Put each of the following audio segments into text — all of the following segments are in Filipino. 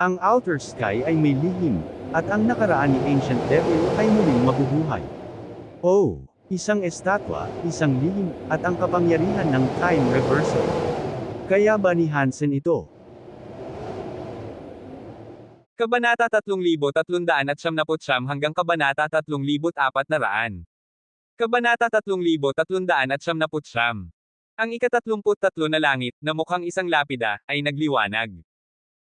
Ang Outer Sky ay may lihim, at ang nakaraan ni Ancient Devil ay muling mabubuhay. Oh, isang estatwa, isang lihim, at ang kapangyarihan ng time reversal. Kaya ba ni Hansen ito? Kabanata 3399 hanggang Kabanata 3400. Kabanata 3399. Ang ika-33 na langit, na mukhang isang lapida, ay nagliwanag.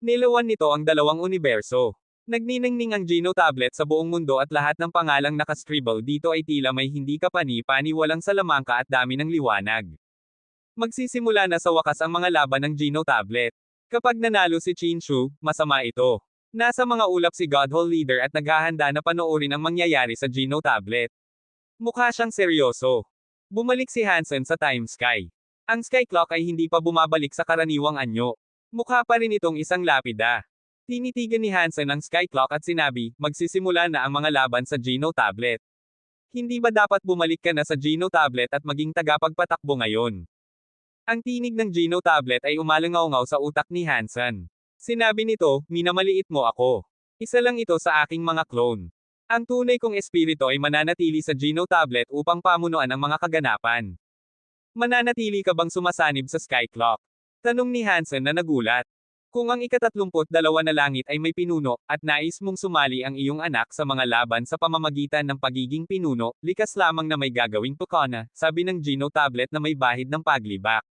Nilawan nito ang dalawang universo. Nagniningning ang Geno tablet sa buong mundo at lahat ng pangalang nakascribble dito ay tila may hindi kapani-pani, walang salamangka at dami ng liwanag. Magsisimula na sa wakas ang mga laban ng Geno tablet. Kapag nanalo si Chinchu, masama ito. Nasa mga ulap si Godhole Leader at naghahanda na panoorin ang mangyayari sa Geno tablet. Mukha siyang seryoso. Bumalik si Hansen sa Time Sky. Ang Sky Clock ay hindi pa bumabalik sa karaniwang anyo. Mukha pa rin itong isang lapida. Tinitigan ni Hansen ang Sky Clock at sinabi, magsisimula na ang mga laban sa Geno tablet. Hindi ba dapat bumalik ka na sa Geno tablet at maging tagapagpatakbo ngayon? Ang tinig ng Geno tablet ay umalangaw-ngaw sa utak ni Hansen. Sinabi nito, minamaliit mo ako. Isa lang ito sa aking mga clone. Ang tunay kong espiritu ay mananatili sa Geno tablet upang pamunuan ang mga kaganapan. Mananatili ka bang sumasanib sa Sky Clock? Tanong ni Hansen na nagulat. Kung ang ika-32 na langit ay may pinuno, at nais mong sumali ang iyong anak sa mga laban sa pamamagitan ng pagiging pinuno, likas lamang na may gagawing Pukona, sabi ng Geno tablet na may bahid ng paglibak.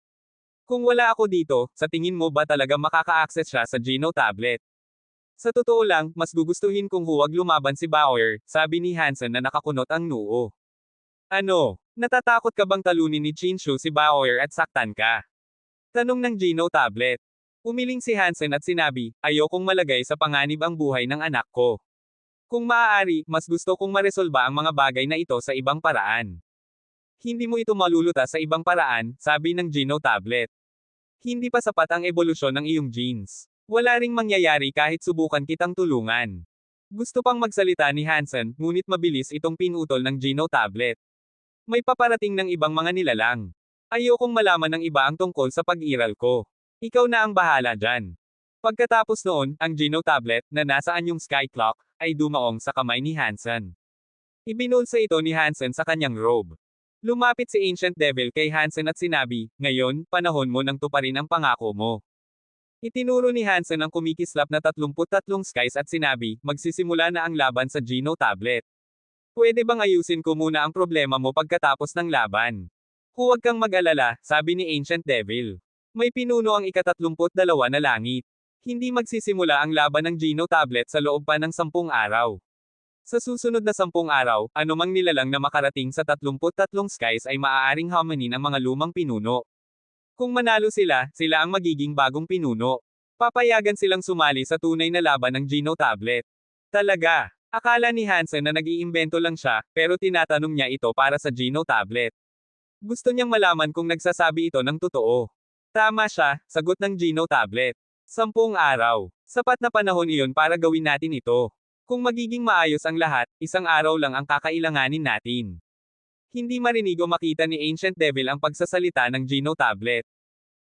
Kung wala ako dito, sa tingin mo ba talaga makaka-access siya sa Geno tablet? Sa totoo lang, mas gugustuhin kung huwag lumaban si Bauer, sabi ni Hansen na nakakunot ang noo. Ano? Natatakot ka bang talunin ni Chinchu si Bauer at saktan ka? Tanong ng Geno tablet. Umiling si Hansen at sinabi, ayokong malagay sa panganib ang buhay ng anak ko. Kung maaari, mas gusto kong maresolba ang mga bagay na ito sa ibang paraan. Hindi mo ito malulutas sa ibang paraan, sabi ng Geno tablet. Hindi pa sapat ang ebolusyon ng iyong genes. Wala ring mangyayari kahit subukan kitang tulungan. Gusto pang magsalita ni Hansen, ngunit mabilis itong pinutol ng Geno tablet. May paparating ng ibang mga nilalang. Ayokong malaman ng iba ang tungkol sa pag-iral ko. Ikaw na ang bahala dyan. Pagkatapos noon, ang Geno tablet, na nasa anyong Sky Clock, ay dumaong sa kamay ni Hansen. Ibinulsa ito ni Hansen sa kanyang robe. Lumapit si Ancient Devil kay Hansen at sinabi, ngayon, panahon mo nang tuparin ang pangako mo. Itinuro ni Hansen ang kumikislap na 33 skies at sinabi, magsisimula na ang laban sa Geno tablet. Pwede bang ayusin ko muna ang problema mo pagkatapos ng laban? Huwag kang mag-alala, sabi ni Ancient Devil. May pinuno ang ika-32 na langit. Hindi magsisimula ang laban ng Geno tablet sa loob pa ng 10 araw. Sa susunod na 10 araw, anumang nilalang na makarating sa 33 skies ay maaaring hamanin ang mga lumang pinuno. Kung manalo sila, sila ang magiging bagong pinuno. Papayagan silang sumali sa tunay na laban ng Geno tablet. Talaga, akala ni Hansen na nag-iimbento lang siya, pero tinatanong niya ito para sa Geno tablet. Gusto niyang malaman kung nagsasabi ito ng totoo. Tama siya, sagot ng Geno tablet. 10 araw. Sapat na panahon iyon para gawin natin ito. Kung magiging maayos ang lahat, 1 araw lang ang kakailanganin natin. Hindi marinig o makita ni Ancient Devil ang pagsasalita ng Geno tablet.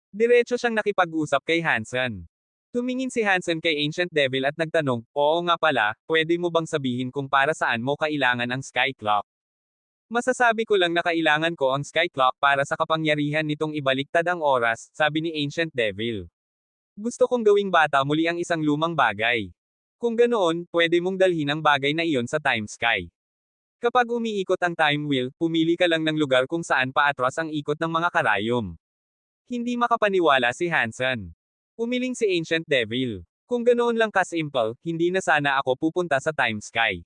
Diretso siyang nakipag-usap kay Hansen. Tumingin si Hansen kay Ancient Devil at nagtanong, oo nga pala, pwede mo bang sabihin kung para saan mo kailangan ang Sky Clock? Masasabi ko lang na kailangan ko ang Sky Clock para sa kapangyarihan nitong ibaliktad ang oras, sabi ni Ancient Devil. Gusto kong gawing bata muli ang isang lumang bagay. Kung ganoon, pwede mong dalhin ang bagay na iyon sa Time Sky. Kapag umiikot ang time wheel, pumili ka lang ng lugar kung saan paatras ang ikot ng mga karayom. Hindi makapaniwala si Hansen. Umiling si Ancient Devil. Kung ganoon lang kasimple, hindi na sana ako pupunta sa Time Sky.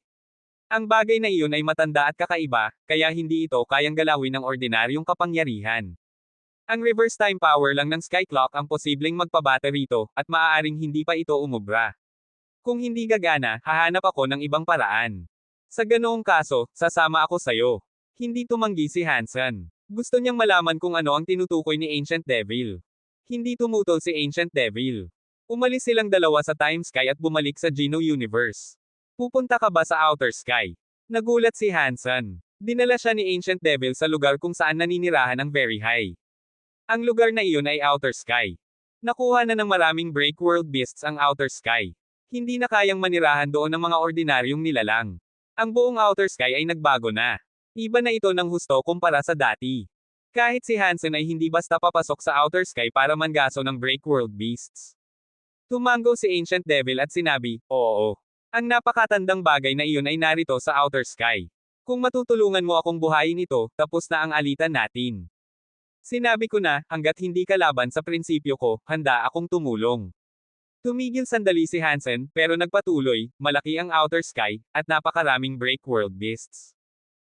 Ang bagay na iyon ay matanda at kakaiba, kaya hindi ito kayang galawin ng ordinaryong kapangyarihan. Ang reverse time power lang ng Sky Clock ang posibleng magpabata rito, at maaaring hindi pa ito umubra. Kung hindi gagana, hahanap ako ng ibang paraan. Sa ganoong kaso, sasama ako sayo. Hindi tumanggi si Hansen. Gusto niyang malaman kung ano ang tinutukoy ni Ancient Devil. Hindi tumutol si Ancient Devil. Umalis silang dalawa sa Time Sky at bumalik sa Geno Universe. Pupunta ka ba sa Outer Sky? Nagulat si Hansen. Dinala siya ni Ancient Devil sa lugar kung saan naninirahan ang Very High. Ang lugar na iyon ay Outer Sky. Nakuha na ng maraming Break World Beasts ang Outer Sky. Hindi na kayang manirahan doon ng mga ordinaryong nilalang. Ang buong outer sky ay nagbago na. Iba na ito ng husto kumpara sa dati. Kahit si Hansen ay hindi basta papasok sa outer sky para mangaso ng Breakworld beasts. Tumango si Ancient Devil at sinabi, oo. Ang napakatandang bagay na iyon ay narito sa outer sky. Kung matutulungan mo akong buhayin ito, tapos na ang alitan natin. Sinabi ko na, hanggat hindi kalaban sa prinsipyo ko, handa akong tumulong. Tumigil sandali si Hansen, pero nagpatuloy, malaki ang outer sky, at napakaraming Breakworld beasts.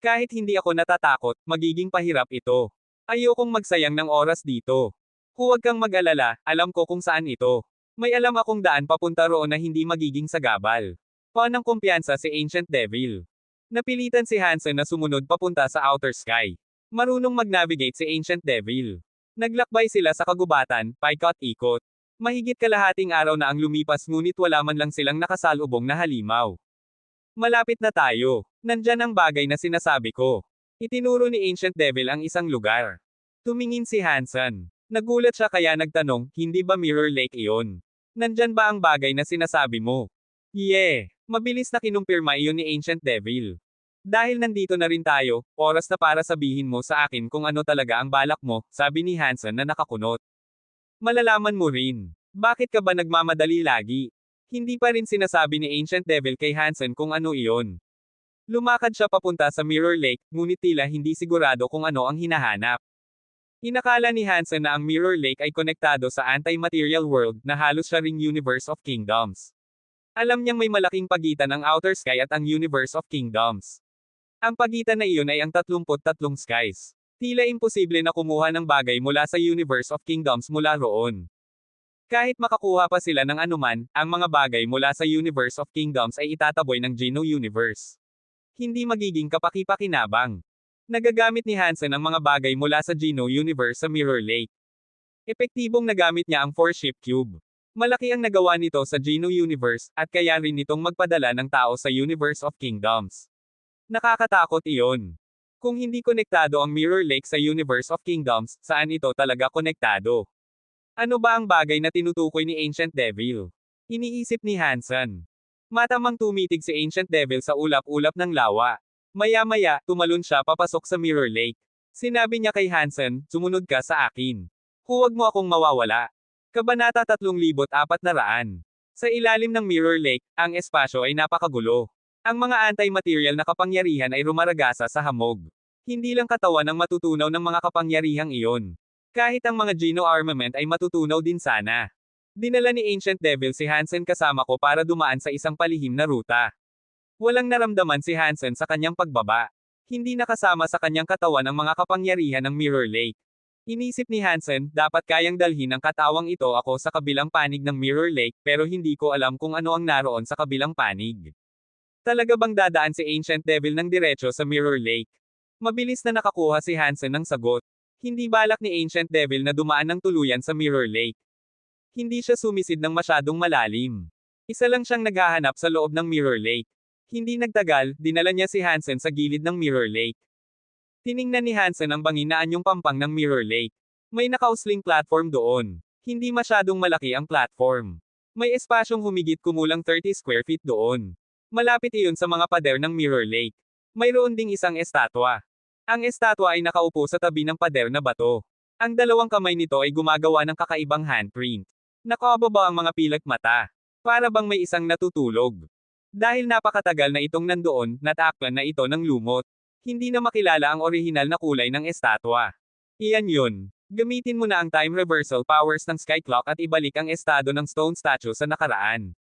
Kahit hindi ako natatakot, magiging pahirap ito. Ayokong magsayang ng oras dito. Huwag kang mag-alala, alam ko kung saan ito. May alam akong daan papunta roon na hindi magiging sagabal. Panang kumpiyansa si Ancient Devil. Napilitan si Hansen na sumunod papunta sa outer sky. Marunong mag-navigate si Ancient Devil. Naglakbay sila sa kagubatan, paikot-ikot. Mahigit kalahating araw na ang lumipas ngunit wala man lang silang nakasalubong na halimaw. Malapit na tayo. Nandyan ang bagay na sinasabi ko. Itinuro ni Ancient Devil ang isang lugar. Tumingin si Hansen. Nagulat siya kaya nagtanong, hindi ba Mirror Lake iyon? Nandyan ba ang bagay na sinasabi mo? Yeah. Mabilis na kinumpirma iyon ni Ancient Devil. Dahil nandito na rin tayo, oras na para sabihin mo sa akin kung ano talaga ang balak mo, sabi ni Hansen na nakakunot. Malalaman mo rin. Bakit ka ba nagmamadali lagi? Hindi pa rin sinasabi ni Ancient Devil kay Hansen kung ano iyon. Lumakad siya papunta sa Mirror Lake, ngunit tila hindi sigurado kung ano ang hinahanap. Inakala ni Hansen na ang Mirror Lake ay konektado sa anti-material world na halos siya ring Universe of Kingdoms. Alam niyang may malaking pagitan ang outer sky at ang Universe of Kingdoms. Ang pagitan na iyon ay ang 33 skies. Tila imposible na kumuha ng bagay mula sa Universe of Kingdoms mula roon. Kahit makakuha pa sila ng anuman, ang mga bagay mula sa Universe of Kingdoms ay itataboy ng Geno Universe. Hindi magiging kapaki-pakinabang. Nagagamit ni Hansen ang mga bagay mula sa Geno Universe sa Mirror Lake. Epektibong nagamit niya ang Force-Ship Cube. Malaki ang nagawa nito sa Geno Universe, at kaya rin nitong magpadala ng tao sa Universe of Kingdoms. Nakakatakot iyon. Kung hindi konektado ang Mirror Lake sa Universe of Kingdoms, saan ito talaga konektado? Ano ba ang bagay na tinutukoy ni Ancient Devil? Iniisip ni Hansen. Matamang tumitig si Ancient Devil sa ulap-ulap ng lawa. Maya-maya, tumalon siya papasok sa Mirror Lake. Sinabi niya kay Hansen, sumunod ka sa akin. Huwag mo akong mawawala. Kabanata 3400. Sa ilalim ng Mirror Lake, ang espasyo ay napakagulo. Ang mga anti-material na kapangyarihan ay rumaragasa sa hamog. Hindi lang katawan ang matutunaw ng mga kapangyarihang iyon. Kahit ang mga Geno armament ay matutunaw din sana. Dinala ni Ancient Devil si Hansen kasama ko para dumaan sa isang palihim na ruta. Walang naramdaman si Hansen sa kanyang pagbaba. Hindi nakasama sa kanyang katawan ang mga kapangyarihan ng Mirror Lake. Inisip ni Hansen, dapat kayang dalhin ang katawang ito ako sa kabilang panig ng Mirror Lake, pero hindi ko alam kung ano ang naroon sa kabilang panig. Talaga bang dadaan si Ancient Devil ng diretso sa Mirror Lake? Mabilis na nakakuha si Hansen ng sagot. Hindi balak ni Ancient Devil na dumaan ng tuluyan sa Mirror Lake. Hindi siya sumisid ng masyadong malalim. Isa lang siyang naghahanap sa loob ng Mirror Lake. Hindi nagtagal, dinala niya si Hansen sa gilid ng Mirror Lake. Tiningnan ni Hansen ang bangin na anyong pampang ng Mirror Lake. May nakausling platform doon. Hindi masyadong malaki ang platform. May espasyong humigit kumulang 30 square feet doon. Malapit iyon sa mga pader ng Mirror Lake. Mayroon ding isang estatwa. Ang estatwa ay nakaupo sa tabi ng pader na bato. Ang dalawang kamay nito ay gumagawa ng kakaibang handprint. Nakababa ang mga pilak mata. Para bang may isang natutulog. Dahil napakatagal na itong nandoon, natakpan na ito ng lumot. Hindi na makilala ang orihinal na kulay ng estatwa. Iyan yun. Gamitin mo na ang time reversal powers ng Sky Clock at ibalik ang estado ng stone statue sa nakaraan.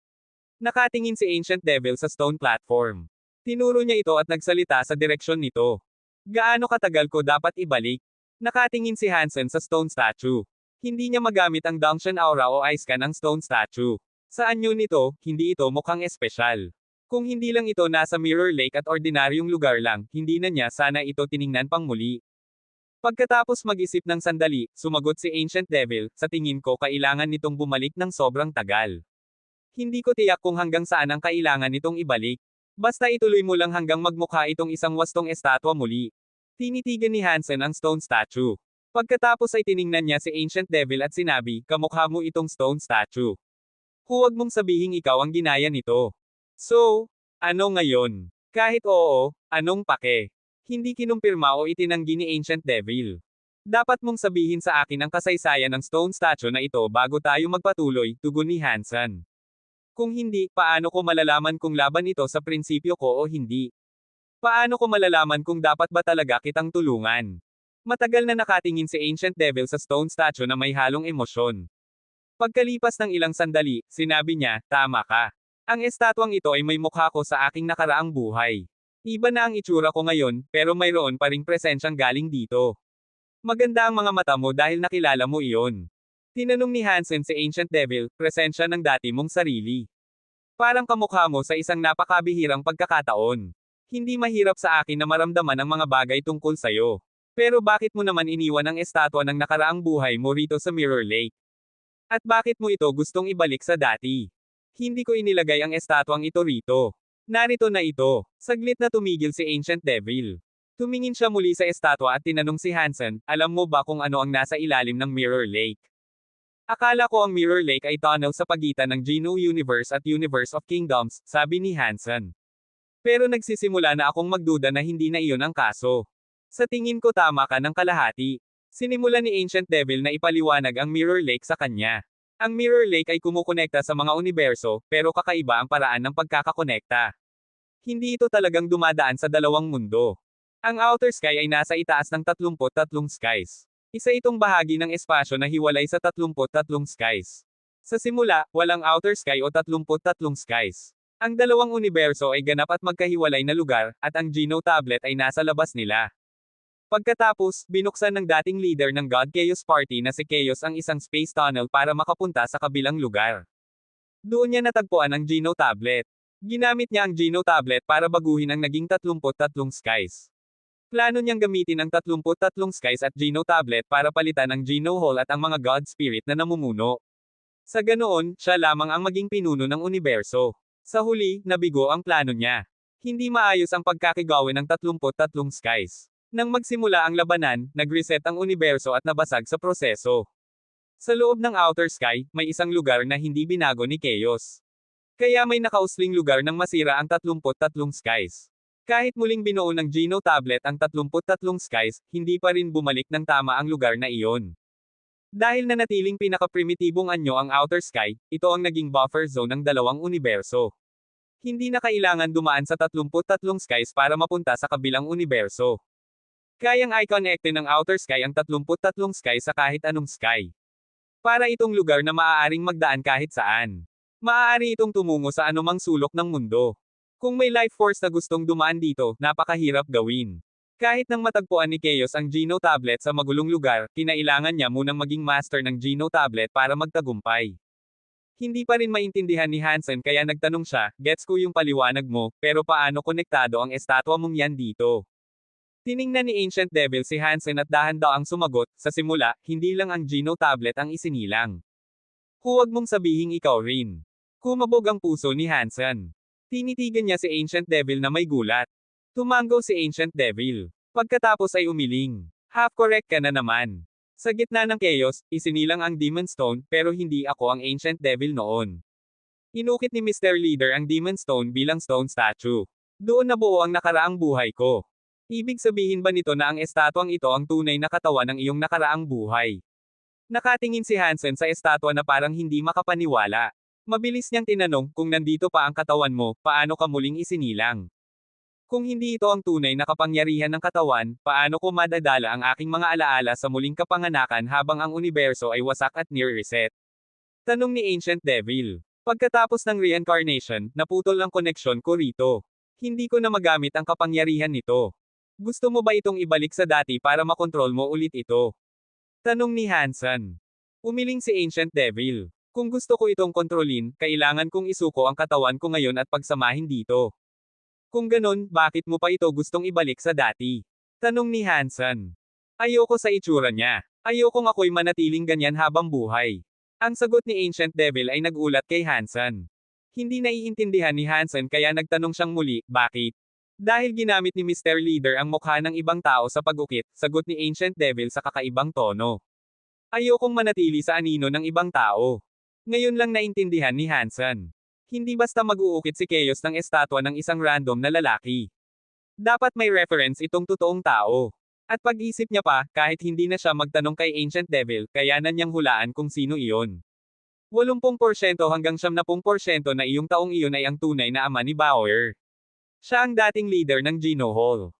Nakatingin si Ancient Devil sa stone platform. Tinuro niya ito at nagsalita sa direksyon nito. Gaano katagal ko dapat ibalik? Nakatingin si Hansen sa stone statue. Hindi niya magamit ang Dunction Aura o Ice Scan ng stone statue. Sa anyo nito, hindi ito mukhang espesyal. Kung hindi lang ito nasa Mirror Lake at ordinaryong lugar lang, hindi na niya sana ito tiningnan pang muli. Pagkatapos mag-isip ng sandali, sumagot si Ancient Devil, sa tingin ko kailangan nitong bumalik ng sobrang tagal. Hindi ko tiyak kung hanggang saan ang kailangan nitong ibalik. Basta ituloy mo lang hanggang magmukha itong isang wastong estatwa muli. Tinitigan ni Hansen ang stone statue. Pagkatapos ay tiningnan niya si Ancient Devil at sinabi, kamukha mo itong stone statue. Huwag mong sabihing ikaw ang ginaya nito. So, ano ngayon? Kahit oo, anong pake? Hindi kinumpirma o itinanggi ni Ancient Devil. Dapat mong sabihin sa akin ang kasaysayan ng stone statue na ito bago tayo magpatuloy, tugon ni Hansen. Kung hindi, paano ko malalaman kung laban ito sa prinsipyo ko o hindi? Paano ko malalaman kung dapat ba talaga kitang tulungan? Matagal na nakatingin si Ancient Devil sa stone statue na may halong emosyon. Pagkalipas ng ilang sandali, sinabi niya, tama ka. Ang estatwang ito ay may mukha ko sa aking nakaraang buhay. Iba na ang itsura ko ngayon, pero mayroon pa ring presensyang galing dito. Maganda ang mga mata mo dahil nakilala mo iyon. Tinanong ni Hansen si Ancient Devil, presensya ng dati mong sarili. Parang kamukha mo sa isang napakabihirang pagkakataon. Hindi mahirap sa akin na maramdaman ang mga bagay tungkol sayo. Pero bakit mo naman iniwan ang estatwa ng nakaraang buhay mo rito sa Mirror Lake? At bakit mo ito gustong ibalik sa dati? Hindi ko inilagay ang estatwang ito rito. Narito na ito. Saglit na tumigil si Ancient Devil. Tumingin siya muli sa estatwa at tinanong si Hansen, alam mo ba kung ano ang nasa ilalim ng Mirror Lake? Akala ko ang Mirror Lake ay tunnel sa pagitan ng Geno Universe at Universe of Kingdoms, sabi ni Hansen. Pero nagsisimula na akong magduda na hindi na iyon ang kaso. Sa tingin ko tama ka ng kalahati. Sinimulan ni Ancient Devil na ipaliwanag ang Mirror Lake sa kanya. Ang Mirror Lake ay kumukonekta sa mga universo, pero kakaiba ang paraan ng pagkakakonekta. Hindi ito talagang dumadaan sa dalawang mundo. Ang outer sky ay nasa itaas ng 33 skies. Isa itong bahagi ng espasyo na hiwalay sa 33 skies. Sa simula, walang outer sky o 33 skies. Ang dalawang universo ay ganap at magkahiwalay na lugar, at ang Geno tablet ay nasa labas nila. Pagkatapos, binuksan ng dating leader ng God Chaos Party na si Chaos ang isang space tunnel para makapunta sa kabilang lugar. Doon niya natagpuan ang Geno tablet. Ginamit niya ang Geno tablet para baguhin ang naging 33 skies. Plano niyang gamitin ang 33 skies at Geno tablet para palitan ang Geno Hall at ang mga God Spirit na namumuno. Sa ganoon, siya lamang ang maging pinuno ng universo. Sa huli, nabigo ang plano niya. Hindi maayos ang pagkakigawin ng 33 skies. Nang magsimula ang labanan, nag-reset ang universo at nabasag sa proseso. Sa loob ng outer sky, may isang lugar na hindi binago ni Chaos. Kaya may nakausling lugar nang masira ang 33 skies. Kahit muling binuo ng Geno tablet ang 33 skies, hindi pa rin bumalik ng tama ang lugar na iyon. Dahil nanatiling pinaka-primitibong anyo ang outer sky, ito ang naging buffer zone ng dalawang universo. Hindi na kailangan dumaan sa 33 skies para mapunta sa kabilang universo. Kayang i-connecte ng outer sky ang 33 sky sa kahit anong sky. Para itong lugar na maaaring magdaan kahit saan. Maaari itong tumungo sa anumang sulok ng mundo. Kung may life force na gustong dumaan dito, napakahirap gawin. Kahit nang matagpuan ni Chaos ang Geno tablet sa magulong lugar, kinailangan niya munang maging master ng Geno tablet para magtagumpay. Hindi pa rin maintindihan ni Hansen kaya nagtanong siya, gets ko yung paliwanag mo, pero paano konektado ang estatwa mong yan dito? Tiningnan ni Ancient Devil si Hansen at dahan-daang sumagot, sa simula, hindi lang ang Geno tablet ang isinilang. Huwag mong sabihing ikaw rin. Kumabog ang puso ni Hansen. Tinitigan niya si Ancient Devil na may gulat. Tumango si Ancient Devil. Pagkatapos ay umiling. Half correct ka na naman. Sa gitna ng chaos, isinilang ang Demon Stone, pero hindi ako ang Ancient Devil noon. Inukit ni Mr. Leader ang Demon Stone bilang stone statue. Doon nabuo ang nakaraang buhay ko. Ibig sabihin ba nito na ang estatwang ito ang tunay na katawan ng iyong nakaraang buhay? Nakatingin si Hansen sa estatwa na parang hindi makapaniwala. Mabilis niyang tinanong, kung nandito pa ang katawan mo, paano ka muling isinilang? Kung hindi ito ang tunay na kapangyarihan ng katawan, paano ko madadala ang aking mga alaala sa muling kapanganakan habang ang universo ay wasak at near reset? Tanong ni Ancient Devil. Pagkatapos ng reincarnation, naputol ang koneksyon ko rito. Hindi ko na magamit ang kapangyarihan nito. Gusto mo ba itong ibalik sa dati para makontrol mo ulit ito? Tanong ni Hansen. Umiling si Ancient Devil. Kung gusto ko itong kontrolin, kailangan kong isuko ang katawan ko ngayon at pagsamahin dito. Kung ganon, bakit mo pa ito gustong ibalik sa dati? Tanong ni Hansen. Ayoko sa itsura niya. Ayokong ako'y manatiling ganyan habang buhay. Ang sagot ni Ancient Devil ay nagulat kay Hansen. Hindi naiintindihan ni Hansen kaya nagtanong siyang muli, bakit? Dahil ginamit ni Mr. Leader ang mukha ng ibang tao sa pag-ukit, sagot ni Ancient Devil sa kakaibang tono. Ayokong manatili sa anino ng ibang tao. Ngayon lang naintindihan ni Hansen. Hindi basta mag-uukit si Chaos ng estatwa ng isang random na lalaki. Dapat may reference itong totoong tao. At pag-isip niya pa, kahit hindi na siya magtanong kay Ancient Devil, kayanan niyang hulaan kung sino iyon. 80% hanggang 70% na iyong taong iyon ay ang tunay na ama ni Bauer. Siya ang dating leader ng Geno Hall.